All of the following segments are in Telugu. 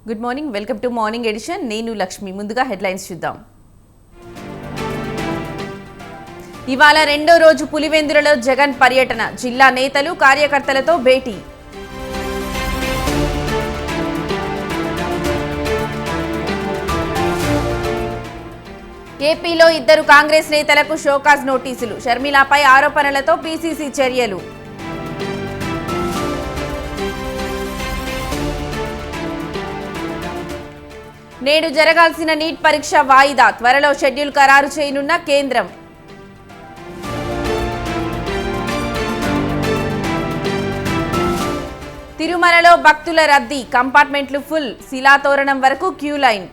Good morning, welcome to morning edition. నేను లక్ష్మి. ముందుగా హెడ్లైన్స్ చూద్దాం. ఇవాళ రెండో రోజు పులివెందులలో జగన్ పర్యటన. జిల్లా నేతలు కార్యకర్తలతో భేటీ. ఏపీలో ఇద్దరు కాంగ్రెస్ నేతలకు షోకాజ్ నోటీసులు. షర్మిలపై ఆరోపణలతో పీసీసీ చర్యలు. నేడు జరగాల్సిన నీట్ పరీక్ష వాయిదా. త్వరలో షెడ్యూల్ ఖరారు చేయనున్న కేంద్రం. తిరుమలలో భక్తుల రద్దీ. కంపార్ట్మెంట్లు ఫుల్. శిలాతోరణం వరకు క్యూ లైన్.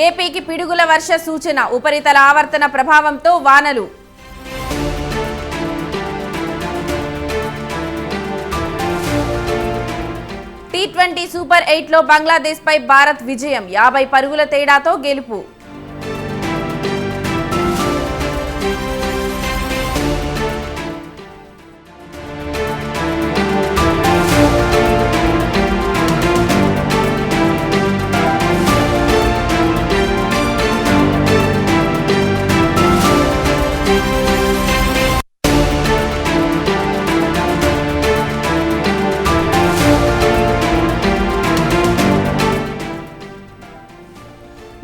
ఏపీకి పిడుగుల వర్ష సూచన. ఉపరితల ఆవర్తన ప్రభావంతో వానలు. T20 సూపర్ 8లో బంగ్లాదేశ్ పై భారత్ విజయం. 50 పరుగుల తేడాతో గెలుపు.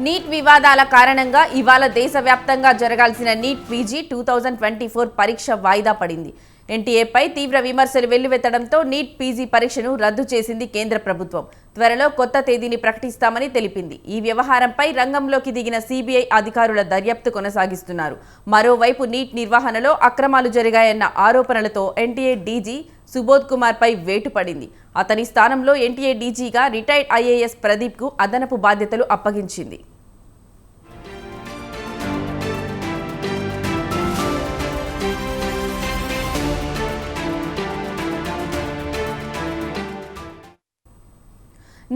నీట్ వివాదాల కారణంగా ఇవాళ దేశవ్యాప్తంగా జరగాల్సిన నీట్ పీజీ 2024 పరీక్ష వాయిదా పడింది. ఎన్టీఏపై తీవ్ర విమర్శలు వెల్లువెత్తడంతో నీట్ పీజీ పరీక్షను రద్దు చేసింది కేంద్ర ప్రభుత్వం. త్వరలో కొత్త తేదీని ప్రకటిస్తామని తెలిపింది. ఈ వ్యవహారంపై రంగంలోకి దిగిన సిబిఐ అధికారుల దర్యాప్తు కొనసాగిస్తున్నారు. మరోవైపు నీట్ నిర్వహణలో అక్రమాలు జరిగాయన్న ఆరోపణలతో ఎన్టీఏ డీజీ సుబోధ్ కుమార్ పై వేటు పడింది. అతని స్థానంలో ఎన్టీఏ డీజీగా రిటైర్డ్ ఐఏఎస్ ప్రదీప్ కు అదనపు బాధ్యతలు అప్పగించింది.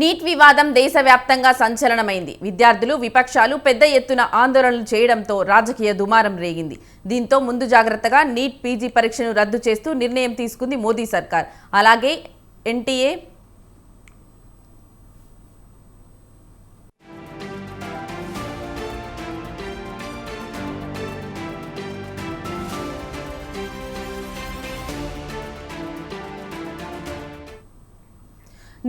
నీట్ వివాదం దేశవ్యాప్తంగా సంచలనమైంది. విద్యార్థులు, విపక్షాలు పెద్ద ఎత్తున ఆందోళనలు చేయడంతో రాజకీయ దుమారం రేగింది. దీంతో ముందు జాగ్రత్తగా నీట్ పీజీ పరీక్షను రద్దు చేస్తూ నిర్ణయం తీసుకుంది మోదీ సర్కార్. అలాగే ఎన్టీఏ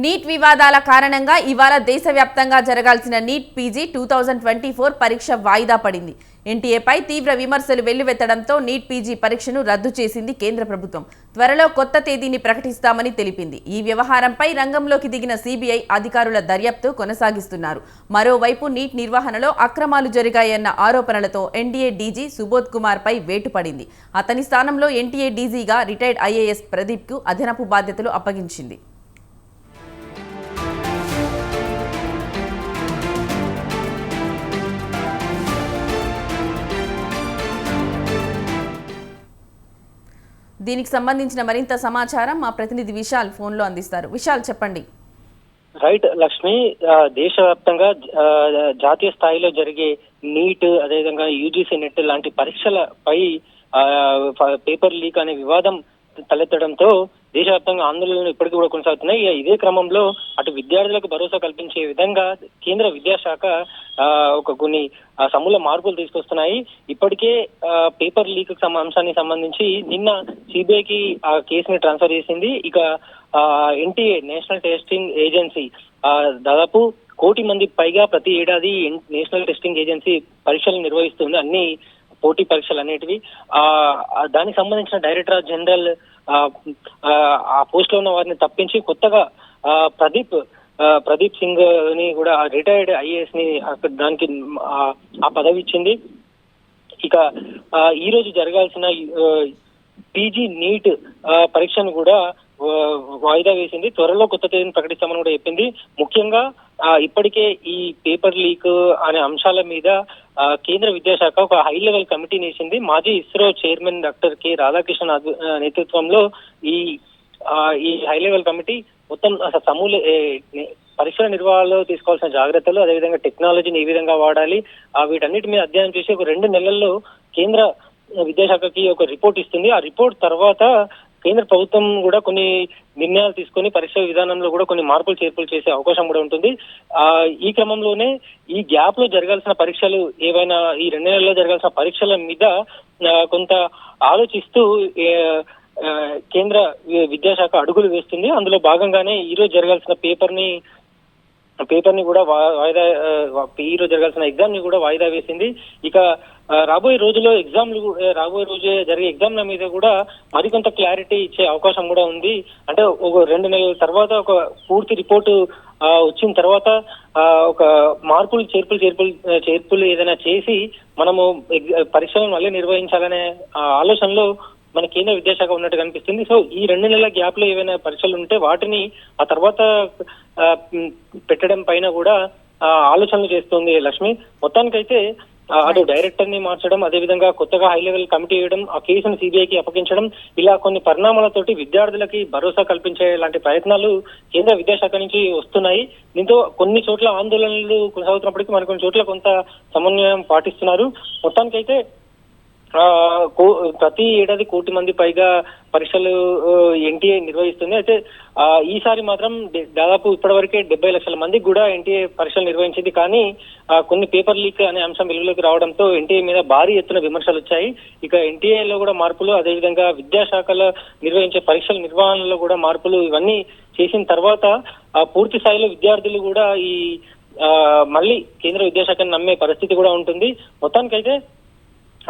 నీట్ వివాదాల కారణంగా ఇవాళ దేశవ్యాప్తంగా జరగాల్సిన నీట్ పీజీ 2024 పరీక్ష వాయిదా పడింది. ఎన్టీఏపై తీవ్ర విమర్శలు వెల్లువెత్తడంతో నీట్ పీజీ పరీక్షను రద్దు చేసింది కేంద్ర ప్రభుత్వం. త్వరలో కొత్త తేదీని ప్రకటిస్తామని తెలిపింది. ఈ వ్యవహారంపై రంగంలోకి దిగిన సిబిఐ అధికారుల దర్యాప్తు కొనసాగిస్తున్నారు. మరోవైపు నీట్ నిర్వహణలో అక్రమాలు జరిగాయన్న ఆరోపణలతో ఎన్టీఏ డీజీ సుబోధ్ కుమార్ పై వేటు పడింది. అతని స్థానంలో ఎన్టీఏ డీజీగా రిటైర్డ్ ఐఏఎస్ ప్రదీప్ కు అదనపు బాధ్యతలు అప్పగించింది. దీనికి సంబంధించిన మరింత సమాచారం మా ప్రతినిధి విశాల్ ఫోన్లో అందిస్తారు. విశాల్, చెప్పండి. రైట్ లక్ష్మి, దేశవ్యాప్తంగా జాతీయ స్థాయిలో జరిగే నీట్, అదేవిధంగా యూజీసీ నెట్ లాంటి పరీక్షలపై పేపర్ లీక్ అనే వివాదం తలెత్తడంతో దేశవ్యాప్తంగా ఆందోళనలు ఇప్పటికీ కూడా కొనసాగుతున్నాయి. ఇదే క్రమంలో అటు విద్యార్థులకు భరోసా కల్పించే విధంగా కేంద్ర విద్యాశాఖ కొన్ని సమూల మార్పులు తీసుకొస్తున్నాయి. ఇప్పటికే పేపర్ లీక్ అంశానికి సంబంధించి నిన్న సిబిఐకి ఆ కేసుని ట్రాన్స్ఫర్ చేసింది. ఇక ఎన్టీఏ నేషనల్ టెస్టింగ్ ఏజెన్సీ దాదాపు 1 కోటి మంది పైగా ప్రతి ఏడాది నేషనల్ టెస్టింగ్ ఏజెన్సీ పరీక్షలు నిర్వహిస్తుంది, అన్ని పోటీ పరీక్షలు అనేటివి. దానికి సంబంధించిన డైరెక్టర్ జనరల్ ఆ పోస్ట్ లో ఉన్న వారిని తప్పించి కొత్తగా ప్రదీప్ సింగ్ ని కూడా రిటైర్డ్ ఐఏఎస్ ని దానికి ఆ పదవి ఇచ్చింది. ఇక ఈ రోజు జరగాల్సిన పీజీ నీట్ పరీక్షను కూడా వాయిదా వేసింది. త్వరలో కొత్త తేదీని ప్రకటిస్తామని కూడా చెప్పింది. ముఖ్యంగా ఇప్పటికే ఈ పేపర్ లీక్ అనే అంశాల మీద కేంద్ర విద్యాశాఖ ఒక హై లెవెల్ కమిటీని వేసింది. మాజీ ISRO chairman doctor K Radhakrishnan నేతృత్వంలో ఈ హై లెవెల్ కమిటీ మొత్తం సమూల పరీక్షల నిర్వహణలో తీసుకోవాల్సిన జాగ్రత్తలు, అదేవిధంగా టెక్నాలజీని ఏ విధంగా వాడాలి, వీటన్నిటి మీద అధ్యయనం చేసి ఒక 2 నెలల్లో కేంద్ర విద్యాశాఖకి ఒక రిపోర్ట్ ఇస్తుంది. ఆ రిపోర్ట్ తర్వాత కేంద్ర ప్రభుత్వం కూడా కొన్ని నిర్ణయాలు తీసుకొని పరీక్ష విధానంలో కూడా కొన్ని మార్పులు చేర్పులు చేసే అవకాశం కూడా ఉంటుంది. ఈ క్రమంలోనే ఈ గ్యాప్ లో జరగాల్సిన పరీక్షలు ఏవైనా ఈ 2 నెలల్లో జరగాల్సిన పరీక్షల మీద కొంత ఆలోచిస్తూ కేంద్ర విద్యాశాఖ అడుగులు వేస్తుంది. అందులో భాగంగానే ఈ రోజు జరగాల్సిన పేపర్ ని కూడా వాయిదా ఈ రోజు జరగాల్సిన ఎగ్జామ్ ని కూడా వాయిదా వేసింది. ఇక రాబోయే రోజుల్లో రాబోయే రోజు జరిగే ఎగ్జామ్ల మీద కూడా మరికొంత క్లారిటీ ఇచ్చే అవకాశం కూడా ఉంది. అంటే ఒక 2 నెలల తర్వాత ఒక పూర్తి రిపోర్టు వచ్చిన తర్వాత ఒక మార్పులు చేర్పులు ఏదైనా చేసి మనము పరీక్షలను మళ్ళీ నిర్వహించాలనే ఆలోచనలో మన కేంద్ర విద్యాశాఖ ఉన్నట్టు కనిపిస్తుంది. సో ఈ 2 నెలల గ్యాప్ లో ఏవైనా పరీక్షలు ఉంటే వాటిని ఆ తర్వాత పెట్టడం పైన కూడా ఆలోచనలు చేస్తుంది లక్ష్మి. మొత్తానికైతే అటు డైరెక్టర్ ని మార్చడం, అదేవిధంగా కొత్తగా హై లెవెల్ కమిటీ వేయడం, ఆ కేసును సిబిఐకి అప్పగించడం, ఇలా కొన్ని పరిణామాలతోటి విద్యార్థులకి భరోసా కల్పించే లాంటి ప్రయత్నాలు కేంద్ర విద్యాశాఖ నుంచి వస్తున్నాయి. దీంతో కొన్ని చోట్ల ఆందోళనలు కొనసాగుతున్నప్పటికీ మరికొన్ని చోట్ల కొంత సమన్వయం పాటిస్తున్నారు. మొత్తానికైతే ప్రతి ఏడాది 1 కోటి మంది పైగా పరీక్షలు ఎన్టీఏ నిర్వహిస్తుంది. అయితే ఈసారి మాత్రం దాదాపు ఇప్పటివరకే 70 లక్షల మందికి కూడా ఎన్టీఏ పరీక్షలు నిర్వహించింది. కానీ కొన్ని పేపర్ లీక్ అనే అంశం వెలుగులోకి రావడంతో ఎన్టీఏ మీద భారీ ఎత్తున విమర్శలు వచ్చాయి. ఇక ఎన్టీఏలో కూడా మార్పులు, అదేవిధంగా విద్యాశాఖలో నిర్వహించే పరీక్షల నిర్వహణలో కూడా మార్పులు, ఇవన్నీ చేసిన తర్వాత పూర్తి స్థాయిలో విద్యార్థులు కూడా ఈ మళ్ళీ కేంద్ర విద్యాశాఖను నమ్మే పరిస్థితి కూడా ఉంటుంది. మొత్తానికైతే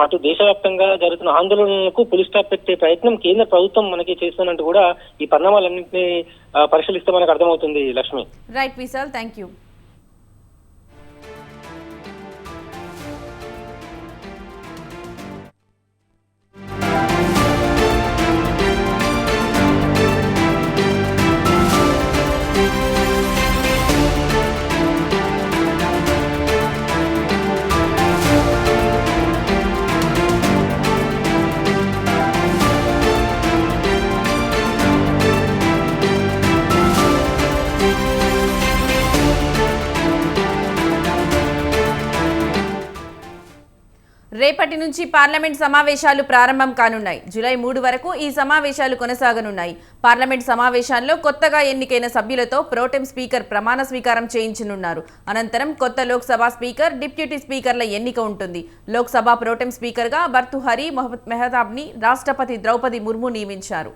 అటు దేశవ్యాప్తంగా జరుగుతున్న ఆందోళనలకు పులి స్టాప్ పెట్టే ప్రయత్నం కేంద్ర ప్రభుత్వం మనకి చేస్తున్నట్టు కూడా ఈ పరిణామాలన్నింటినీ పరిశీలిస్తే మనకు అర్థమవుతుంది Lakshmi. Right Vishal, thank you. రేపటి నుంచి పార్లమెంట్ సమావేశాలు ప్రారంభం కానున్నాయి. జూలై 3 వరకు ఈ సమావేశాలు కొనసాగనున్నాయి. పార్లమెంట్ సమావేశాల్లో కొత్తగా ఎన్నికైన సభ్యులతో ప్రోటెం స్పీకర్ ప్రమాణ స్వీకారం చేయించనున్నారు. అనంతరం కొత్త లోక్సభ స్పీకర్, డిప్యూటీ స్పీకర్ల ఎన్నిక ఉంటుంది. లోక్సభ ప్రోటెం స్పీకర్గా భర్తుహరి మెహతాబ్ని రాష్ట్రపతి ద్రౌపది ముర్ము నియమించారు.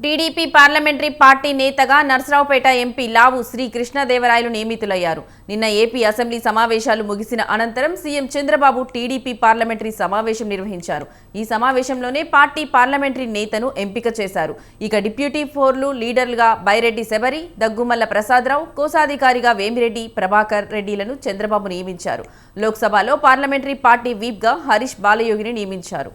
టీడీపీ పార్లమెంటరీ పార్టీ నేతగా నర్సరావుపేట ఎంపీ లావు శ్రీ కృష్ణదేవరాయలు నియమితులయ్యారు. నిన్న ఏపీ అసెంబ్లీ సమావేశాలు ముగిసిన అనంతరం సీఎం చంద్రబాబు టీడీపీ పార్లమెంటరీ సమావేశం నిర్వహించారు. ఈ సమావేశంలోనే పార్టీ పార్లమెంటరీ నేతను ఎంపిక చేశారు. ఇక డిప్యూటీ 4లు లీడర్లుగా బైరెడ్డి శబరి, దగ్గుమల్ల ప్రసాదరావు, కోశాధికారిగా వేమిరెడ్డి ప్రభాకర్ రెడ్డిలను చంద్రబాబు నియమించారు. లోక్సభలో పార్లమెంటరీ పార్టీ వీప్గా హరీష్ బాలయోగిని నియమించారు.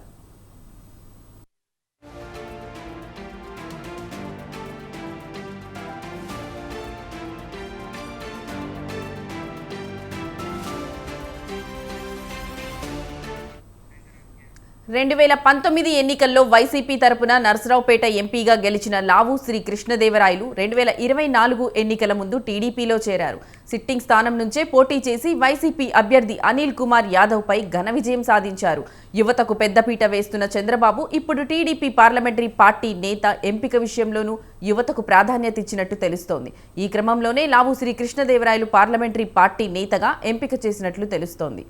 2019 ఎన్నికల్లో వైసీపీ తరపున నర్సరావుపేట ఎంపీగా గెలిచిన లావు శ్రీ కృష్ణదేవరాయలు 2024 ఎన్నికల ముందు టీడీపీలో చేరారు. సిట్టింగ్ స్థానం నుంచే పోటీ చేసి వైసీపీ అభ్యర్థి అనిల్ కుమార్ యాదవ్ పై ఘన విజయం సాధించారు. యువతకు పెద్దపీట వేస్తున్న చంద్రబాబు ఇప్పుడు టీడీపీ పార్లమెంటరీ పార్టీ నేత ఎంపిక విషయంలోనూ యువతకు ప్రాధాన్యత ఇచ్చినట్టు తెలుస్తోంది. ఈ క్రమంలోనే లావు శ్రీ కృష్ణదేవరాయలు పార్లమెంటరీ పార్టీ నేతగా ఎంపిక చేసినట్లు తెలుస్తోంది.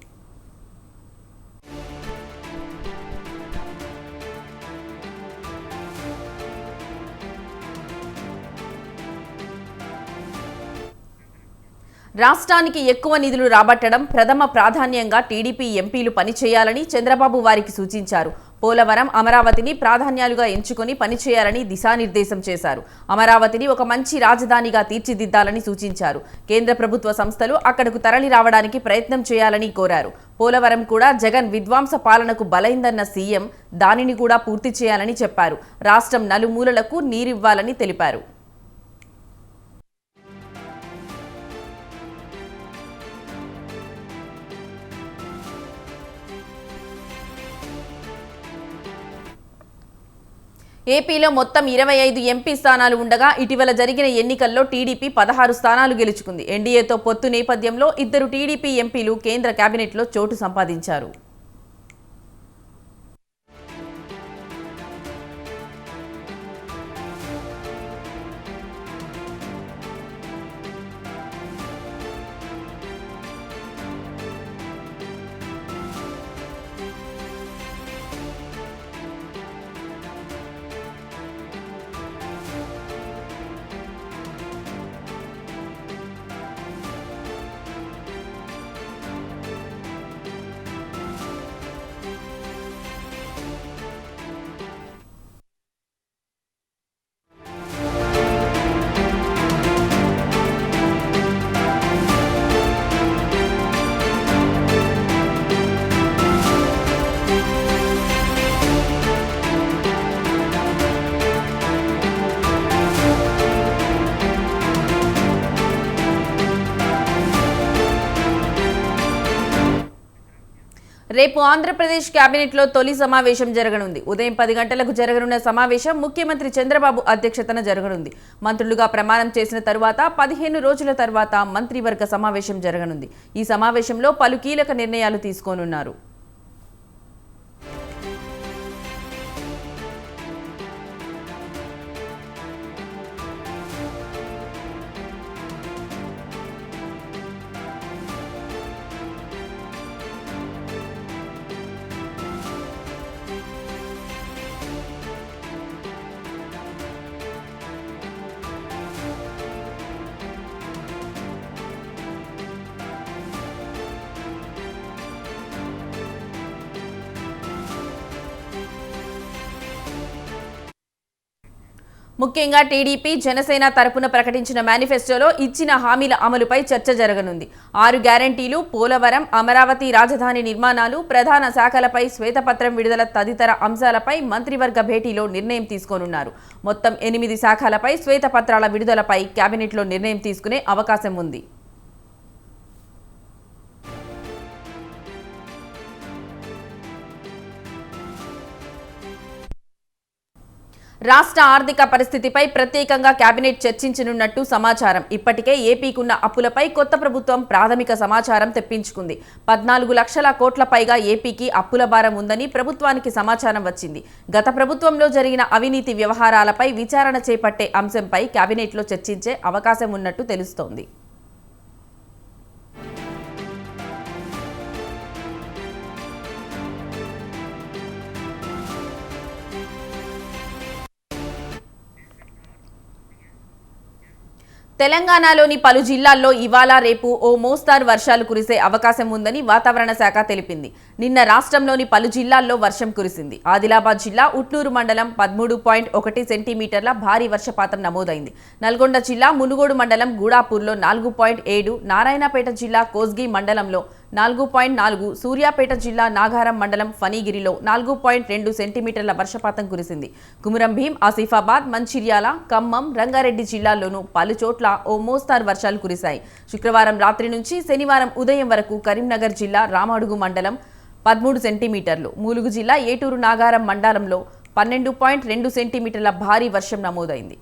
రాష్ట్రానికి ఎక్కువ నిధులు రాబట్టడం ప్రథమ ప్రాధాన్యంగా టీడీపీ ఎంపీలు పనిచేయాలని చంద్రబాబు వారికి సూచించారు. పోలవరం, అమరావతిని ప్రాధాన్యాలుగా ఎంచుకొని పనిచేయాలని దిశానిర్దేశం చేశారు. అమరావతిని ఒక మంచి రాజధానిగా తీర్చిదిద్దాలని సూచించారు. కేంద్ర ప్రభుత్వ సంస్థలు అక్కడకు తరలి రావడానికి ప్రయత్నం చేయాలని కోరారు. పోలవరం కూడా జగన్ విధ్వంస పాలనకు బలైందన్న సీఎం దానిని కూడా పూర్తి చేయాలని చెప్పారు. రాష్ట్రం నలుమూలలకు నీరివ్వాలని తెలిపారు. ఏపీలో మొత్తం 25 ఎంపీ స్థానాలు ఉండగా ఇటీవల జరిగిన ఎన్నికల్లో టీడీపీ 16 స్థానాలు గెలుచుకుంది. ఎన్డీఏతో పొత్తు నేపథ్యంలో 2 టీడీపీ ఎంపీలు కేంద్ర కేబినెట్లో చోటు సంపాదించారు. రేపు ఆంధ్రప్రదేశ్ కేబినెట్లో తొలి సమావేశం జరగనుంది. ఉదయం 10 గంటలకు జరగనున్న సమావేశం ముఖ్యమంత్రి చంద్రబాబు అధ్యక్షతన జరగనుంది. మంత్రులుగా ప్రమాణం చేసిన తరువాత 15 రోజుల తర్వాత మంత్రివర్గ సమావేశం జరగనుంది. ఈ సమావేశంలో పలు కీలక నిర్ణయాలు తీసుకోనున్నారు. ముఖ్యంగా టీడీపీ, జనసేన తరపున ప్రకటించిన మేనిఫెస్టోలో ఇచ్చిన హామీల అమలుపై చర్చ జరగనుంది. 6 గ్యారంటీలు, పోలవరం, అమరావతి రాజధాని నిర్మాణాలు, ప్రధాన శాఖలపై శ్వేతపత్రం విడుదల తదితర అంశాలపై మంత్రివర్గ భేటీలో నిర్ణయం తీసుకోనున్నారు. మొత్తం 8 శాఖలపై శ్వేతపత్రాల విడుదలపై కేబినెట్లో నిర్ణయం తీసుకునే అవకాశం ఉంది. రాష్ట్ర ఆర్థిక పరిస్థితిపై ప్రత్యేకంగా కేబినెట్ చర్చించనున్నట్టు సమాచారం. ఇప్పటికే ఏపీకున్న అప్పులపై కొత్త ప్రభుత్వం ప్రాథమిక సమాచారం తెప్పించుకుంది. 14 లక్షల కోట్ల పైగా ఏపీకి అప్పుల భారం ఉందని ప్రభుత్వానికి సమాచారం వచ్చింది. గత ప్రభుత్వంలో జరిగిన అవినీతి వ్యవహారాలపై విచారణ చేపట్టే అంశంపై కేబినెట్లో చర్చించే అవకాశం ఉన్నట్టు తెలుస్తోంది. తెలంగాణలోని పలు జిల్లాల్లో ఇవాళ రేపు ఓ మోస్తారు వర్షాలు కురిసే అవకాశం ఉందని వాతావరణ శాఖ తెలిపింది. నిన్న రాష్ట్రంలోని పలు జిల్లాల్లో వర్షం కురిసింది. ఆదిలాబాద్ జిల్లా ఉట్నూరు మండలం 13.1 సెంటీమీటర్ల భారీ వర్షపాతం నమోదైంది. నల్గొండ జిల్లా మునుగోడు మండలం గూడాపూర్లో 4.7, నారాయణపేట జిల్లా కోస్గి మండలంలో 4.4, సూర్యాపేట జిల్లా నాగారం మండలం ఫణిగిరిలో 4.2 సెంటీమీటర్ల వర్షపాతం కురిసింది. కుమురం భీం, ఆసిఫాబాద్, మంచిర్యాల, ఖమ్మం, రంగారెడ్డి జిల్లాల్లోనూ పలు చోట్ల ఓ మోస్తారు వర్షాలు కురిశాయి. శుక్రవారం రాత్రి నుంచి శనివారం ఉదయం వరకు కరీంనగర్ జిల్లా రామడుగు మండలం 13 సెంటీమీటర్లు. ములుగు జిల్లా ఏటూరు నాగారం మండలంలో 12.2 సెంటీమీటర్ల భారీ వర్షం నమోదైంది.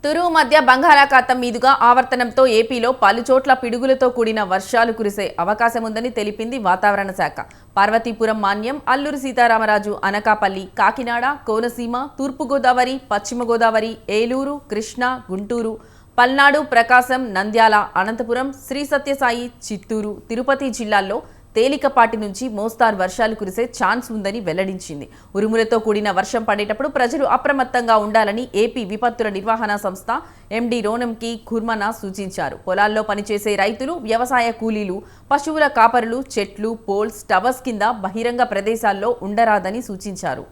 తురువు మధ్య బంగాళాఖాతం మీదుగా ఆవర్తనంతో ఏపీలో పలుచోట్ల పిడుగులతో కూడిన వర్షాలు కురిసే అవకాశం ఉందని తెలిపింది వాతావరణ శాఖ. పార్వతీపురం, మాన్యం, అల్లూరు సీతారామరాజు, అనకాపల్లి, కాకినాడ, కోనసీమ, తూర్పుగోదావరి, పశ్చిమ గోదావరి, ఏలూరు, కృష్ణా, గుంటూరు, పల్నాడు, ప్రకాశం, నంద్యాల, అనంతపురం, శ్రీ సత్యసాయి, చిత్తూరు, తిరుపతి జిల్లాల్లో తేలికపాటి నుంచి మోస్తారు వర్షాలు కురిసే ఛాన్స్ ఉందని వెల్లడించింది. ఉరుములతో కూడిన వర్షం పడేటప్పుడు ప్రజలు అప్రమత్తంగా ఉండాలని ఏపీ విపత్తుల నిర్వహణ సంస్థ ఎండీ రోనంకి ఖుర్మనా సూచించారు. పొలాల్లో పనిచేసే రైతులు, వ్యవసాయ కూలీలు, పశువుల కాపరులు చెట్లు, పోల్స్, టవర్స్ కింద బహిరంగ ప్రదేశాల్లో ఉండరాదని సూచించారు.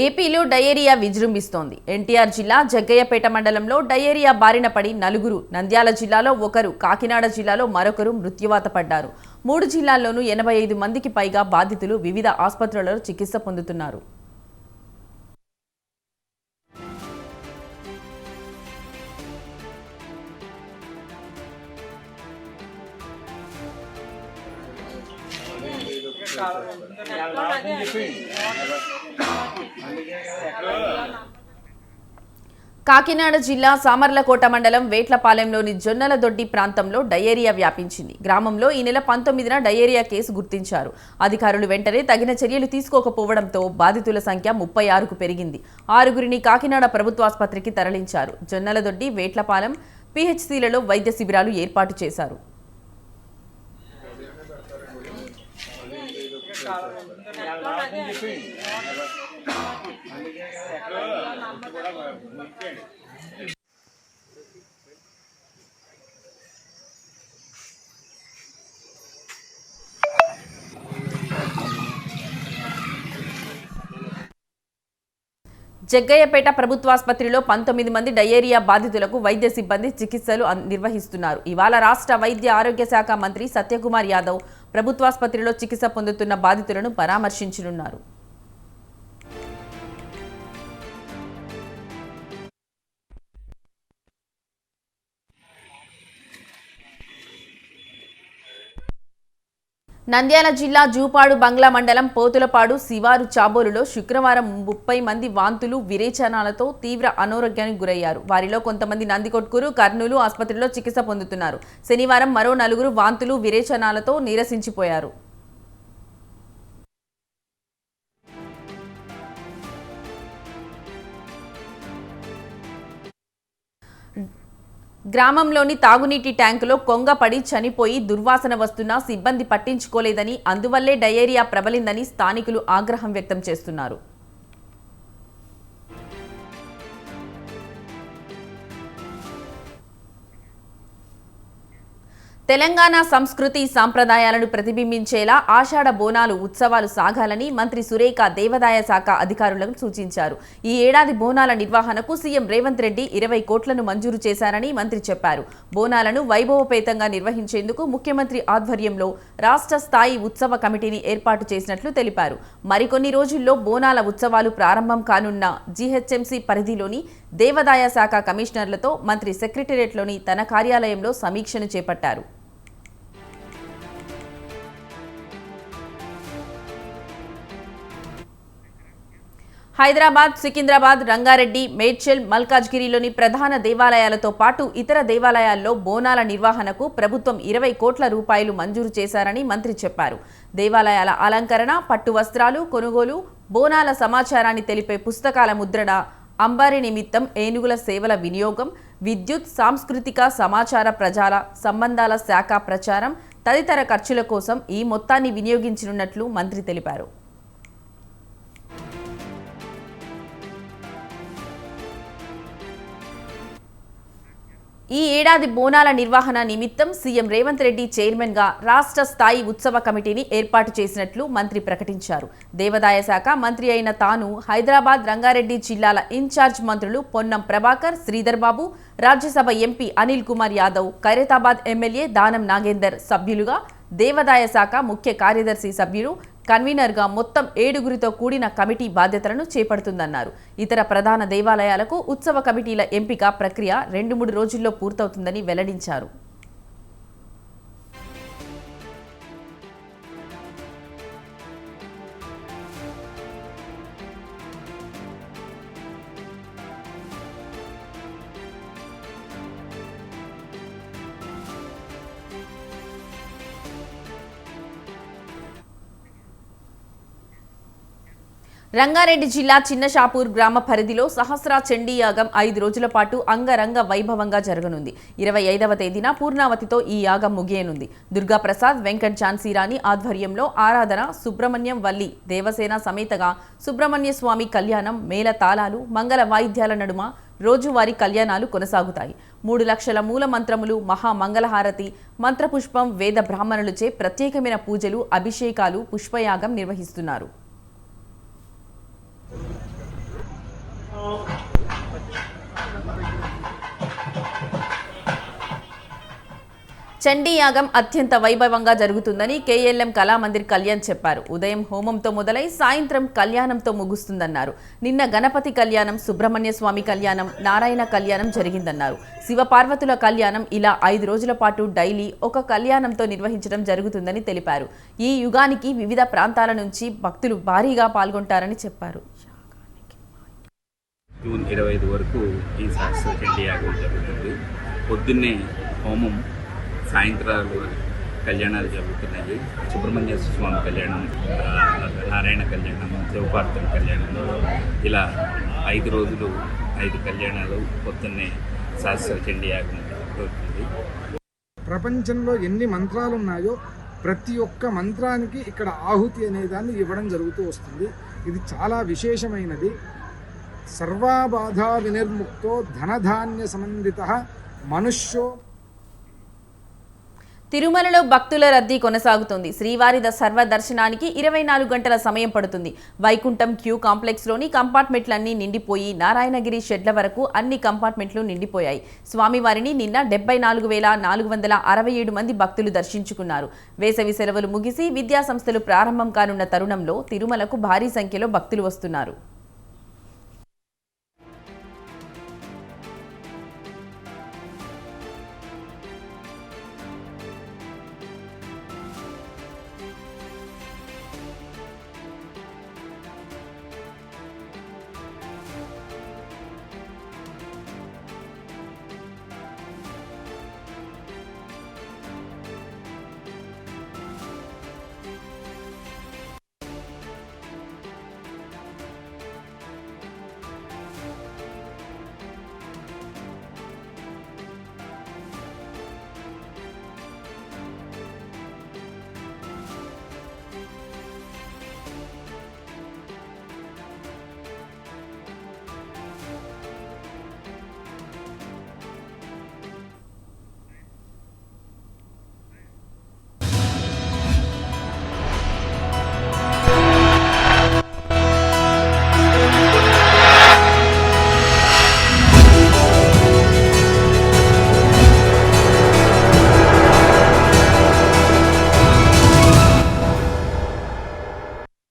ఏపీలో డయేరియా విజృంభిస్తోంది. ఎన్టీఆర్ జిల్లా జగ్గయ్యపేట మండలంలో డయేరియా బారిన పడి 4, నంద్యాల జిల్లాలో 1, కాకినాడ జిల్లాలో మరొకరు మృత్యువాత పడ్డారు. 3 జిల్లాల్లోనూ 85 మందికి పైగా బాధితులు వివిధ ఆసుపత్రులలో చికిత్స పొందుతున్నారు. కాకినాడ జిల్లా సామర్లకోట మండలం వేట్లపాలెంలోని జొన్నలదొడ్డి ప్రాంతంలో డయేరియా వ్యాపించింది. గ్రామంలో ఈ నెల 19న డయేరియా కేసు గుర్తించారు. అధికారులు వెంటనే తగిన చర్యలు తీసుకోకపోవడంతో బాధితుల సంఖ్య 36కు పెరిగింది. 6గురిని కాకినాడ ప్రభుత్వాసుపత్రికి తరలించారు. జొన్నలదొడ్డి, వేట్లపాలెం పీహెచ్సీలలో వైద్య శిబిరాలు ఏర్పాటు చేశారు. జగ్గయ్యపేట ప్రభుత్వాసుపత్రిలో 19 మంది డయేరియా బాధితులకు వైద్య సిబ్బంది చికిత్సలు నిర్వహిస్తున్నారు. ఇవాళ రాష్ట్ర వైద్య ఆరోగ్య శాఖ మంత్రి సత్యకుమార్ యాదవ్ ప్రభుత్వాసుపత్రిలో చికిత్స పొందుతున్న బాధితులను పరామర్శించనున్నారు. నంద్యాల జిల్లా జూపాడు బంగ్లా మండలం పోతులపాడు శివారు చాబోలులో శుక్రవారం 30 మంది వాంతులు, విరేచనాలతో తీవ్ర అనారోగ్యానికి గురయ్యారు. వారిలో కొంతమంది నందికొట్కూరు, కర్నూలు ఆసుపత్రిలో చికిత్స పొందుతున్నారు. శనివారం మరో 4 వాంతులు, విరేచనాలతో నీరసించిపోయారు. గ్రామంలోని తాగునీటి ట్యాంకులో కొంగపడి చనిపోయి దుర్వాసన వస్తున్నా సిబ్బంది పట్టించుకోలేదని, అందువల్లే డయేరియా ప్రబలిందని స్థానికులు ఆగ్రహం వ్యక్తం చేస్తున్నారు. తెలంగాణ సంస్కృతి సాంప్రదాయాలను ప్రతిబింబించేలా ఆషాఢ బోనాలు ఉత్సవాలు సాగాలని మంత్రి సురేఖ దేవాదాయ శాఖ అధికారులకు సూచించారు. ఈ ఏడాది బోనాల నిర్వహణకు సీఎం రేవంత్ రెడ్డి 20 కోట్లను మంజూరు చేశారని మంత్రి చెప్పారు. బోనాలను వైభవపేతంగా నిర్వహించేందుకు ముఖ్యమంత్రి ఆధ్వర్యంలో రాష్ట్ర స్థాయి ఉత్సవ కమిటీని ఏర్పాటు చేసినట్లు తెలిపారు. మరికొన్ని రోజుల్లో బోనాల ఉత్సవాలు ప్రారంభం కానున్న జీహెచ్ఎంసీ పరిధిలోని దేవాదాయ శాఖ కమిషనర్లతో మంత్రి సెక్రటేరియట్లోని తన కార్యాలయంలో సమీక్షను చేపట్టారు. హైదరాబాద్, సికింద్రాబాద్, రంగారెడ్డి, మేడ్చల్, మల్కాజ్గిరిలోని ప్రధాన దేవాలయాలతో పాటు ఇతర దేవాలయాల్లో బోనాల నిర్వహణకు ప్రభుత్వం 20 కోట్ల రూపాయలు మంజూరు చేశారని మంత్రి చెప్పారు. దేవాలయాల అలంకరణ, పట్టు వస్త్రాలు కొనుగోలు, బోనాల సమాచారాన్ని తెలిపే పుస్తకాల ముద్రణ, అంబారీ నిమిత్తం ఏనుగుల సేవల వినియోగం, విద్యుత్, సాంస్కృతిక సమాచార ప్రజల సంబంధాల శాఖ ప్రచారం తదితర ఖర్చుల కోసం ఈ మొత్తాన్ని వినియోగించనున్నట్లు మంత్రి తెలిపారు. ఈ ఏడాది బోనాల నిర్వహణ నిమిత్తం సీఎం రేవంత్ రెడ్డి చైర్మన్ గా రాష్ట్ర స్థాయి ఉత్సవ కమిటీని ఏర్పాటు చేసినట్లు మంత్రి ప్రకటించారు. దేవాదాయ శాఖ మంత్రి అయిన తాను హైదరాబాద్, రంగారెడ్డి జిల్లాల ఇన్ఛార్జ్ మంత్రులు పొన్నం ప్రభాకర్, శ్రీధర్ బాబు, రాజ్యసభ ఎంపీ అనిల్ కుమార్ యాదవ్, ఖైరతాబాద్ ఎమ్మెల్యే దానం నాగేందర్ సభ్యులుగా, దేవాదాయ శాఖ ముఖ్య కార్యదర్శి సభ్యులు, కన్వీనర్గా మొత్తం 7గురితో కూడిన కమిటీ బాధ్యతలను చేపడుతుందన్నారు. ఇతర ప్రధాన దేవాలయాలకు ఉత్సవ కమిటీల ఎంపిక ప్రక్రియ 2-3 రోజుల్లో పూర్తవుతుందని వెల్లడించారు. రంగారెడ్డి జిల్లా చిన్నషాపూర్ గ్రామ పరిధిలో సహస్ర చండీ యాగం 5 రోజుల పాటు అంగరంగ వైభవంగా జరగనుంది. 25వ తేదీన పూర్ణావతితో ఈ యాగం ముగియనుంది. దుర్గాప్రసాద్, వెంకట్ ఝాన్సీరాణి ఆధ్వర్యంలో ఆరాధన, సుబ్రహ్మణ్యం వల్లి దేవసేన సమేతగా సుబ్రహ్మణ్య స్వామి కళ్యాణం, మేళ తాళాలు, మంగళ వాయిద్యాల నడుమ రోజువారీ కళ్యాణాలు కొనసాగుతాయి. 3 లక్షల మూల మంత్రములు, మహామంగళహారతి, మంత్రపుష్పం, వేద బ్రాహ్మణులచే ప్రత్యేకమైన పూజలు, అభిషేకాలు, పుష్పయాగం నిర్వహిస్తున్నారు. చండీ యాగం అత్యంత వైభవంగా జరుగుతుందని కేఎల్ఎం కళామందిర్ కళ్యాణ్ చెప్పారు. ఉదయం హోమంతో మొదలై సాయంత్రం కళ్యాణంతో ముగుస్తుందన్నారు. నిన్న గణపతి కళ్యాణం, సుబ్రహ్మణ్య స్వామి కళ్యాణం, నారాయణ కళ్యాణం జరిగిందన్నారు. శివపార్వతుల కళ్యాణం ఇలా 5 రోజుల పాటు డైలీ ఒక కళ్యాణంతో నిర్వహించడం జరుగుతుందని తెలిపారు. ఈ యుగానికి వివిధ ప్రాంతాల నుంచి భక్తులు భారీగా పాల్గొంటారని చెప్పారు. జూన్ 25 వరకు ఈ సహస్ర చండీ యాగం జరుగుతుంది. పొద్దున్నే హోమం, సాయంత్రాలు కళ్యాణాలు జరుగుతున్నాయి. సుబ్రహ్మణ్య స్వామి కళ్యాణం, నారాయణ కళ్యాణం, శివపార్వతుల కళ్యాణం, ఇలా 5 రోజులు 5 కళ్యాణాలు పొద్దున్నే సహస్ర చండీ యాగం జరుగుతుంది. ప్రపంచంలో ఎన్ని మంత్రాలు ఉన్నాయో ప్రతి ఒక్క మంత్రానికి ఇక్కడ ఆహుతి అనే దాన్ని ఇవ్వడం జరుగుతూ వస్తుంది. ఇది చాలా విశేషమైనది. సర్వాబాధా వినిర్ముక్తో ధనధాన్య సంబంధిత మనుష్యో. తిరుమలలో భక్తుల రద్దీ కొనసాగుతోంది. శ్రీవారి సర్వదర్శనానికి 24 గంటల సమయం పడుతుంది. వైకుంఠం క్యూ కాంప్లెక్స్లోని కంపార్ట్మెంట్లన్నీ నిండిపోయి నారాయణగిరి షెడ్ల వరకు అన్ని కంపార్ట్మెంట్లు నిండిపోయాయి. స్వామివారిని నిన్న 74,467 మంది భక్తులు దర్శించుకున్నారు. వేసవి సెలవులు ముగిసి విద్యాసంస్థలు ప్రారంభం కానున్న తరుణంలో తిరుమలకు భారీ సంఖ్యలో భక్తులు వస్తున్నారు.